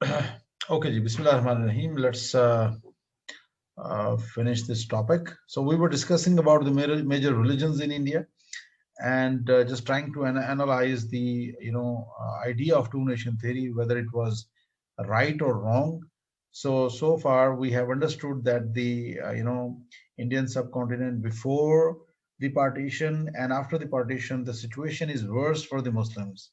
Okay, ji, Bismillah Rahman Rahim. Let's finish this topic. So we were discussing about the major religions in India, and just trying to analyze the idea of two nation theory, whether it was right or wrong. So far we have understood that the Indian subcontinent before the partition and after the partition, the situation is worse for the Muslims.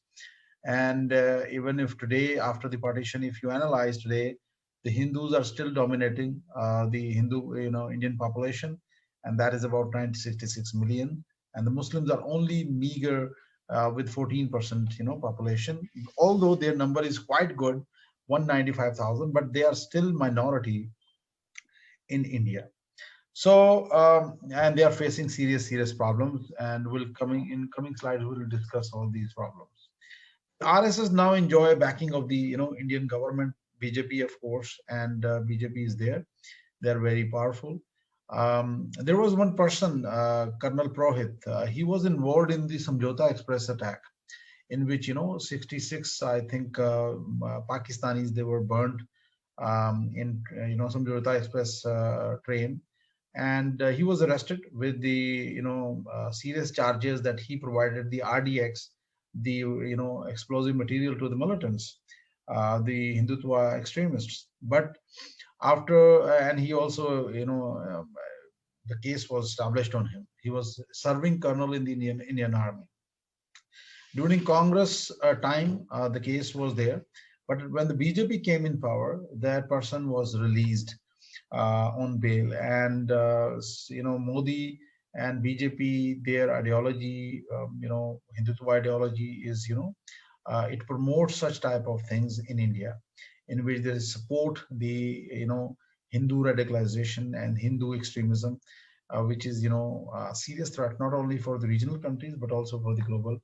And even if today, after the partition, if you analyze today, the Hindus are still dominating the Hindu, Indian population, and that is about 966 million. And the Muslims are only meager with 14%, population. Although their number is quite good, 195,000, but they are still minority in India. So, and they are facing serious problems, and will coming in coming slides we will discuss all these problems. RSS now enjoy backing of the Indian government, BJP of course, and BJP is there. They are very powerful. There was one person, Colonel Prohit. He was involved in the Samjhota Express attack, in which 66 I think Pakistanis they were burned in Samjhota Express train, and he was arrested with the serious charges that he provided the RDX, the explosive material to the militants, the Hindutuva extremists. But after and he also the case was established on him. He was serving colonel in the Indian Army. During Congress time, the case was there, but when the BJP came in power, that person was released on bail. And Modi and BJP, their ideology, Hindutuva ideology is it promotes such type of things in India, in which they support the Hindu radicalization and Hindu extremism, which is a serious threat not only for the regional countries but also for the global,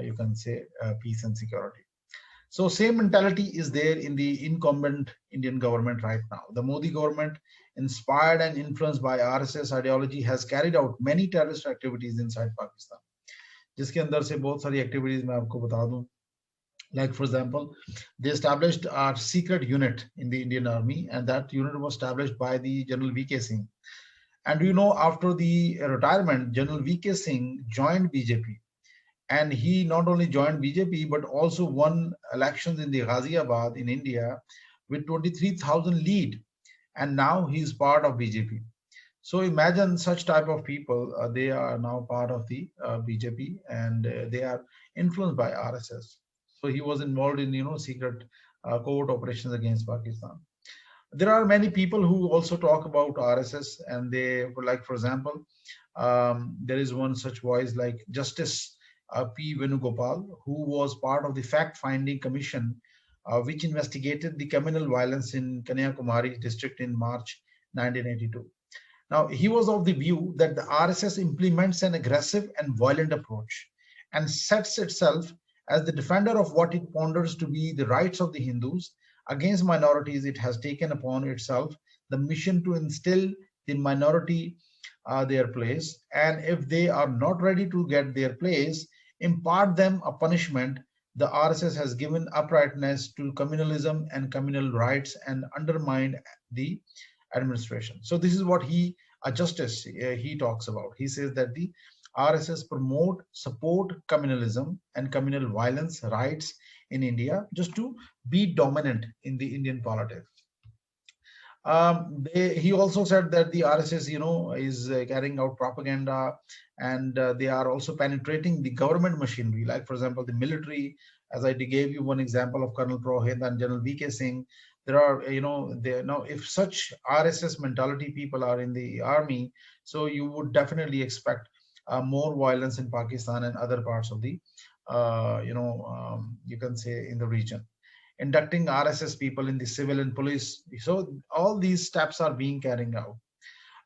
you can say, peace and security. So same mentality is there in the incumbent Indian government right now. The Modi government, inspired and influenced by RSS ideology, has carried out many terrorist activities inside Pakistan. जिसके अंदर से बहुत सारी activities मैं आपको बता दूं. Like for example, they established a secret unit in the Indian Army, and that unit was established by the General V.K. Singh. And after the retirement, General V.K. Singh joined BJP. And he not only joined BJP but also won elections in the Ghaziabad in India with 23,000 lead, and now he's part of BJP. So imagine such type of people, they are now part of the BJP, and they are influenced by RSS. So he was involved in secret covert operations against Pakistan. There are many people who also talk about RSS, and they, like for example, there is one such voice like Justice P. Venugopal, who was part of the fact-finding commission which investigated the communal violence in Kanyakumari district in March 1982. Now, he was of the view that the RSS implements an aggressive and violent approach and sets itself as the defender of what it ponders to be the rights of the Hindus against minorities. It has taken upon itself the mission to instill the minority their place, and if they are not ready to get their place, impart them a punishment. The RSS has given uprightness to communalism and communal rights and undermined the administration. So this is what he, Justice, he talks about. He says that the RSS support communalism and communal violence rights in India just to be dominant in the Indian politics. He also said that the RSS, is carrying out propaganda, and they are also penetrating the government machinery. Like, for example, the military, as I gave you one example of Colonel Prohit and General V.K. Singh. There are, now if such RSS mentality people are in the army, so you would definitely expect more violence in Pakistan and other parts of the, you can say, in the region. Inducting RSS people in the civil and police. So all these steps are being carried out.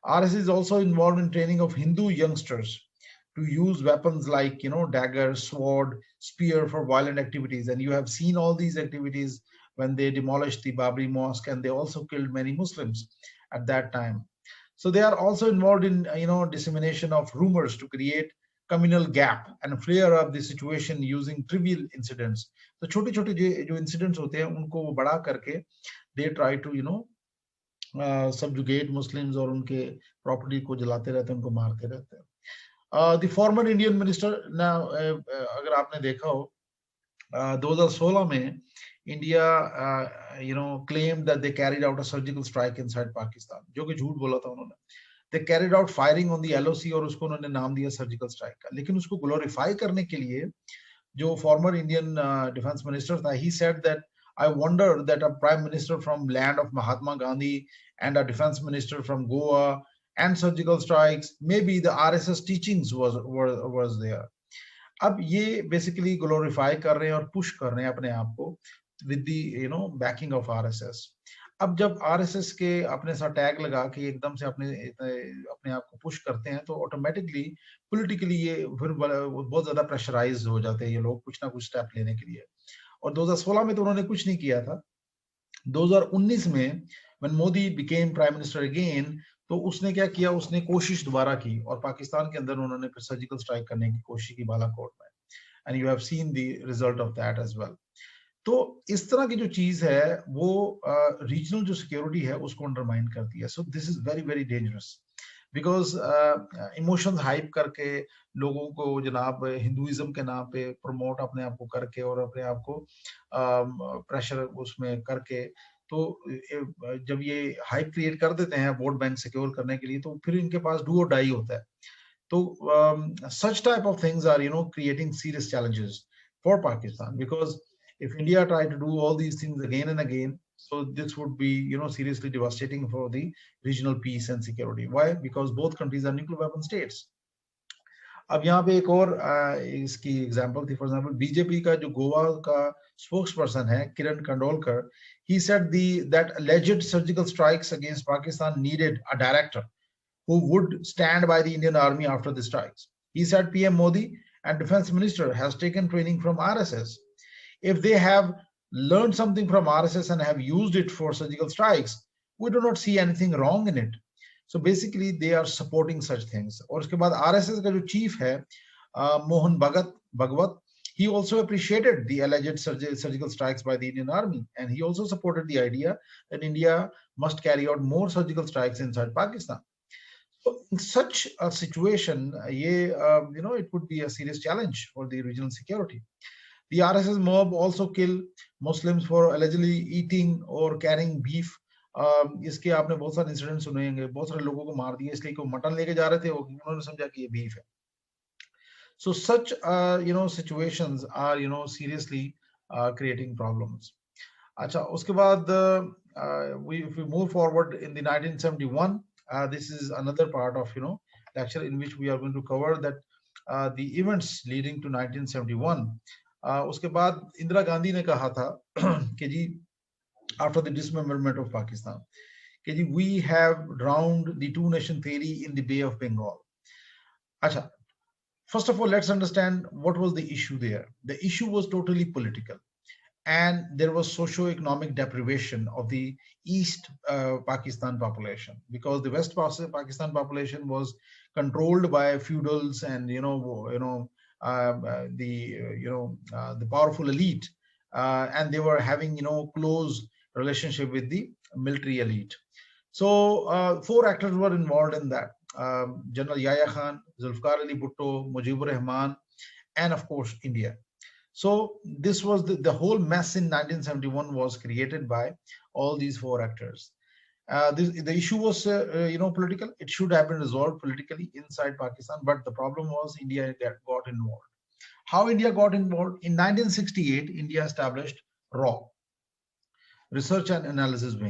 RSS is also involved in training of Hindu youngsters to use weapons like, dagger, sword, spear for violent activities. And you have seen all these activities when they demolished the Babri Mosque, and they also killed many Muslims at that time. So they are also involved in, dissemination of rumors to create communal gap and flare up the situation using trivial incidents. तो छोटे छोटे जो incidents होते हैं उनको वो बड़ा करके they try to subjugate Muslims और उनके property को जलाते रहते हैं, उनको मारते रहते हैं. The former Indian minister now अगर आपने देखा हो 2016 में India claimed that they carried out a surgical strike inside Pakistan, जो कि झूठ बोला था उन्होंने. They carried out firing on the LOC और उसको उन्होंने नाम दिया सर्जिकल स्ट्राइक का. लेकिन उसको ग्लोरीफाई करने के लिए जो फॉर्मर इंडियन डिफेंस मिनिस्टर था, he said that I wonder that a prime minister from land of Mahatma Gandhi and a defense minister from Goa and surgical strikes, maybe the RSS teachings was there. अब ये basically glorify कर रहे हैं और push कर रहे हैं अपने आप को with the banking of RSS. अब जब आरएसएस के अपने साथ टैग लगा के एकदम से अपने आप को पुश करते हैं तो ऑटोमेटिकली पॉलिटिकली ये फिर बहुत ज्यादा प्रेशराइज हो जाते हैं ये लोग कुछ ना कुछ स्टेप लेने के लिए. और 2016 में तो उन्होंने कुछ नहीं किया था. 2019 में when Modi became prime minister again, तो उसने क्या किया, उसने कोशिश दोबारा की और पाकिस्तान के अंदर उन्होंने फिर सर्जिकल स्ट्राइक करने की कोशिश की बालाकोट में. And you have seen the result of that as well. तो इस तरह की जो चीज है वो रीजनल जो सिक्योरिटी है उसको अंडरमाइन करती है. So this is very very dangerous because emotions hype करके लोगों को जनाब हिंदुइज्म के नाम पे प्रमोट अपने आप को करके और अपने आप को प्रेशर उसमें करके, तो जब ये हाइप क्रिएट कर देते हैं वोट बैंक सिक्योर करने के लिए, तो फिर इनके पास डू और डाई होता है. तो such type of things are creating serious challenges for Pakistan, because if India try to do all these things again and again, so this would be seriously devastating for the regional peace and security. Why? Because both countries are nuclear weapon states. अब यहाँ पे एक और इसकी example थी. For example BJP का जो गोवा का स्पोक्स पर्सन है किरण कंडोलकर, he said that alleged surgical strikes against Pakistan needed a director who would stand by the Indian army after the strikes. He said PM Modi and defense minister has taken training from RSS. If they have learned something from RSS and have used it for surgical strikes, we do not see anything wrong in it. So basically they are supporting such things. और उसके बाद RSS का जो chief है मोहन भगवत, he also appreciated the alleged surgical strikes by the Indian army, and he also supported the idea that India must carry out more surgical strikes inside Pakistan. So in such a situation, it would be a serious challenge for the regional security. The RSS mob also kill Muslims for allegedly eating or carrying beef. इसके आपने बहुत सारे incident सुने होंगे, बहुत सारे लोगों को मार दिया इसलिए कि वो मटन लेके जा रहे थे, उन्होंने समझा कि ये बीफ है. So such situations are seriously creating problems. अच्छा, उसके बाद if we move forward in the 1971, this is another part of lecture in which we are going to cover that the events leading to 1971. उसके बाद इंदिरा गांधी ने कहा था कि जी after the dismemberment of Pakistan, कि जी we have drowned the two nation theory in the Bay of Bengal. अच्छा, first of all, let's understand what was the issue there. The issue was totally political, and there was socio-economic deprivation of the East Pakistan population, because the West Pakistan population was controlled by feudals and the powerful elite, and they were having close relationship with the military elite. So 4 actors were involved in that. General Yahya Khan, Zulfikar Ali Bhutto, Mujibur Rahman, and of course India. So this was the whole mess in 1971 was created by all these 4 actors. The issue was political. It should have been resolved politically inside Pakistan, but the problem was India got involved. How India got involved? In 1968, India established RAW, Research and Analysis Wing.